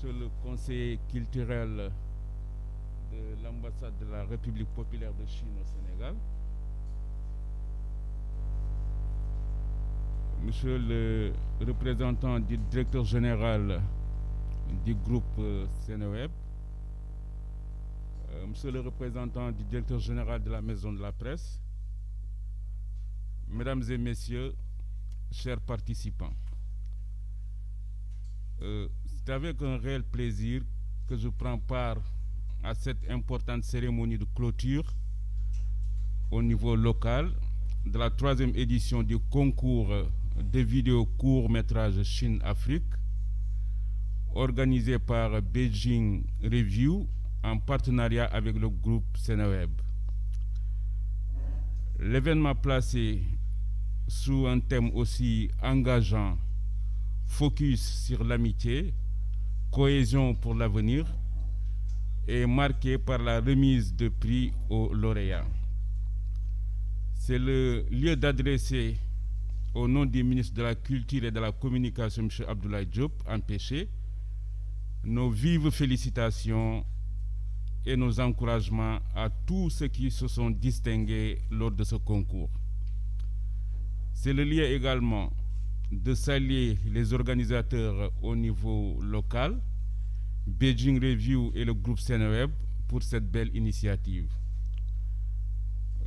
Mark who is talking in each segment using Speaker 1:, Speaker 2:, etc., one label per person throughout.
Speaker 1: Monsieur le conseiller culturel de l'ambassade de la République populaire de Chine au Sénégal, Monsieur le représentant du directeur général du groupe Seneweb, Monsieur le représentant du directeur général de la Maison de la Presse, Mesdames et Messieurs, chers participants, c'est avec un réel plaisir que je prends part à cette importante cérémonie de clôture au niveau local de la 3e édition du concours de vidéos court-métrage Chine-Afrique organisé par Beijing Review en partenariat avec le groupe Seneweb. L'événement placé sous un thème aussi engageant, focus sur l'amitié, cohésion pour l'avenir, est marqué par la remise de prix aux lauréats. C'est le lieu d'adresser, au nom du ministre de la Culture et de la Communication, M. Abdoulaye Diop, empêché, nos vives félicitations et nos encouragements à tous ceux qui se sont distingués lors de ce concours. C'est le lieu également de saluer les organisateurs au niveau local, Beijing Review et le groupe Seneweb, pour cette belle initiative.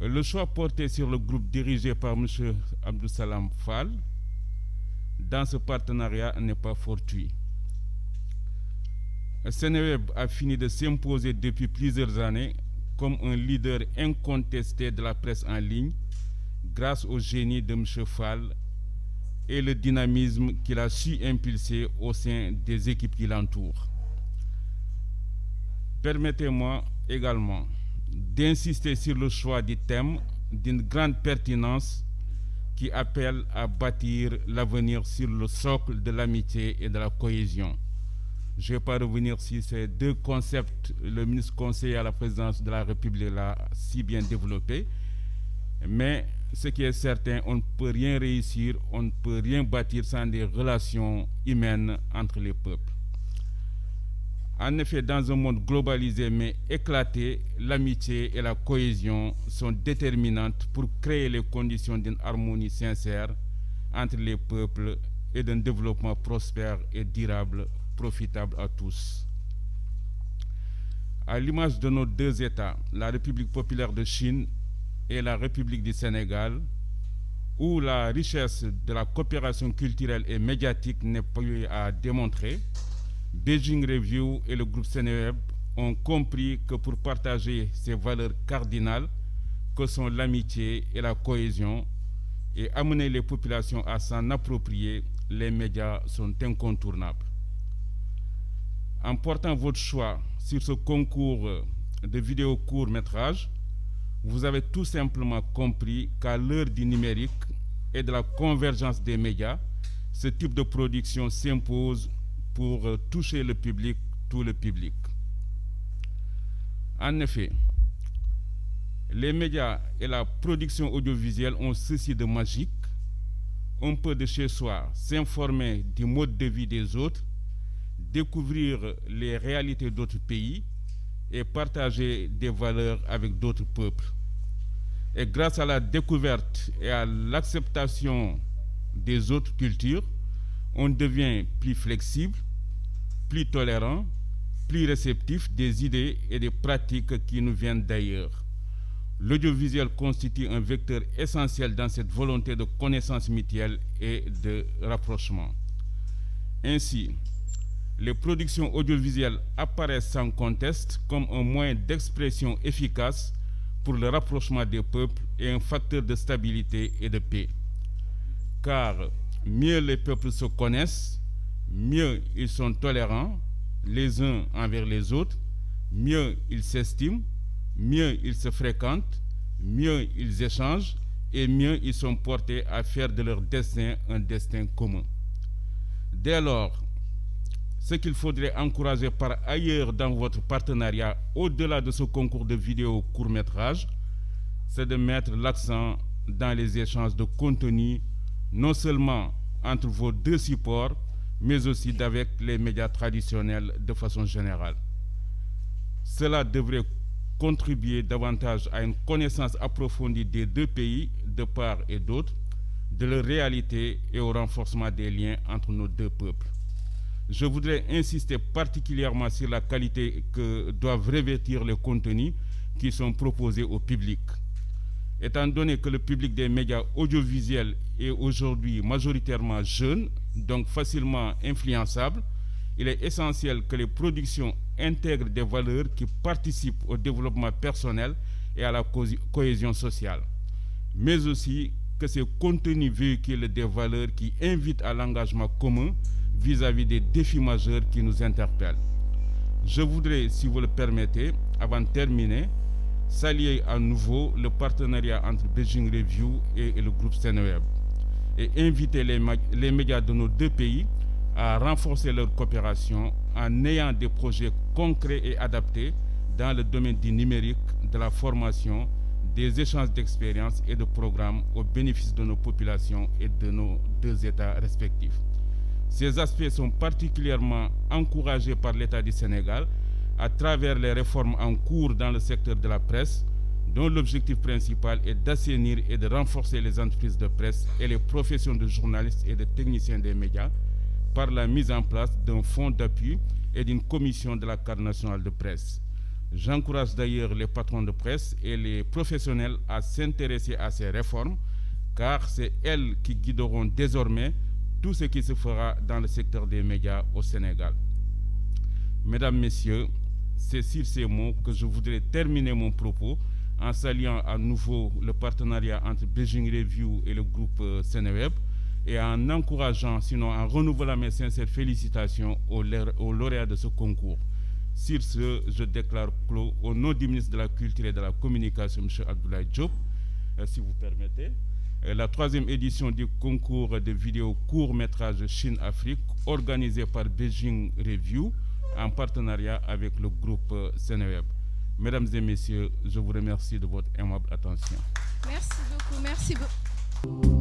Speaker 1: Le choix porté sur le groupe dirigé par M. Abdou Salam Fall dans ce partenariat n'est pas fortuit. Seneweb a fini de s'imposer depuis plusieurs années comme un leader incontesté de la presse en ligne grâce au génie de M. Fall et le dynamisme qu'il a su impulser au sein des équipes qui l'entourent. Permettez-moi également d'insister sur le choix du thème d'une grande pertinence qui appelle à bâtir l'avenir sur le socle de l'amitié et de la cohésion. Je ne vais pas revenir sur ces deux concepts, le ministre conseiller à la présidence de la République l'a si bien développé, mais ce qui est certain, on ne peut rien réussir, on ne peut rien bâtir sans des relations humaines entre les peuples. En effet, dans un monde globalisé mais éclaté, l'amitié et la cohésion sont déterminantes pour créer les conditions d'une harmonie sincère entre les peuples et d'un développement prospère et durable, profitable à tous. À l'image de nos deux États, la République populaire de Chine et la République du Sénégal, où la richesse de la coopération culturelle et médiatique n'est plus à démontrer, Beijing Review et le groupe Seneweb ont compris que pour partager ces valeurs cardinales que sont l'amitié et la cohésion et amener les populations à s'en approprier, les médias sont incontournables. En portant votre choix sur ce concours de vidéos court-métrage, vous avez tout simplement compris qu'à l'heure du numérique et de la convergence des médias, ce type de production s'impose pour toucher le public, tout le public. En effet, les médias et la production audiovisuelle ont ceci de magique, un peu de chez soi, s'informer du mode de vie des autres, découvrir les réalités d'autres pays et partager des valeurs avec d'autres peuples. Et grâce à la découverte et à l'acceptation des autres cultures, on devient plus flexible, plus tolérant, plus réceptif des idées et des pratiques qui nous viennent d'ailleurs. L'audiovisuel constitue un vecteur essentiel dans cette volonté de connaissance mutuelle et de rapprochement. Ainsi, les productions audiovisuelles apparaissent sans conteste comme un moyen d'expression efficace pour le rapprochement des peuples et un facteur de stabilité et de paix. Car mieux les peuples se connaissent, mieux ils sont tolérants les uns envers les autres, mieux ils s'estiment, mieux ils se fréquentent, mieux ils échangent et mieux ils sont portés à faire de leur destin un destin commun. Dès lors, ce qu'il faudrait encourager par ailleurs dans votre partenariat, au-delà de ce concours de vidéos court-métrage, c'est de mettre l'accent dans les échanges de contenu, non seulement entre vos deux supports, mais aussi d'avec les médias traditionnels de façon générale. Cela devrait contribuer davantage à une connaissance approfondie des deux pays, de part et d'autre, de leur réalité et au renforcement des liens entre nos deux peuples. Je voudrais insister particulièrement sur la qualité que doivent revêtir les contenus qui sont proposés au public. Étant donné que le public des médias audiovisuels est aujourd'hui majoritairement jeune, donc facilement influençable, il est essentiel que les productions intègrent des valeurs qui participent au développement personnel et à la cohésion sociale, mais aussi que ces contenus véhiculent des valeurs qui invitent à l'engagement commun vis-à-vis des défis majeurs qui nous interpellent. Je voudrais, si vous le permettez, avant de terminer, saluer à nouveau le partenariat entre Beijing Review et le groupe Seneweb et inviter les médias de nos deux pays à renforcer leur coopération en ayant des projets concrets et adaptés dans le domaine du numérique, de la formation, des échanges d'expériences et de programmes au bénéfice de nos populations et de nos deux États respectifs. Ces aspects sont particulièrement encouragés par l'État du Sénégal à travers les réformes en cours dans le secteur de la presse, dont l'objectif principal est d'assainir et de renforcer les entreprises de presse et les professions de journalistes et de techniciens des médias par la mise en place d'un fonds d'appui et d'une commission de la Carte nationale de presse. J'encourage d'ailleurs les patrons de presse et les professionnels à s'intéresser à ces réformes, car c'est elles qui guideront désormais tout ce qui se fera dans le secteur des médias au Sénégal. Mesdames, Messieurs, c'est sur ces mots que je voudrais terminer mon propos en saluant à nouveau le partenariat entre Beijing Review et le groupe Seneweb et en encourageant, sinon en renouvelant mes sincères félicitations aux lauréats de ce concours. Sur ce, je déclare clos au nom du ministre de la Culture et de la Communication, M. Abdoulaye Diop, si vous permettez, la 3e édition du concours de vidéos court-métrage Chine-Afrique organisé par Beijing Review en partenariat avec le groupe Seneweb. Mesdames et messieurs, je vous remercie de votre aimable attention.
Speaker 2: Merci beaucoup, merci beaucoup.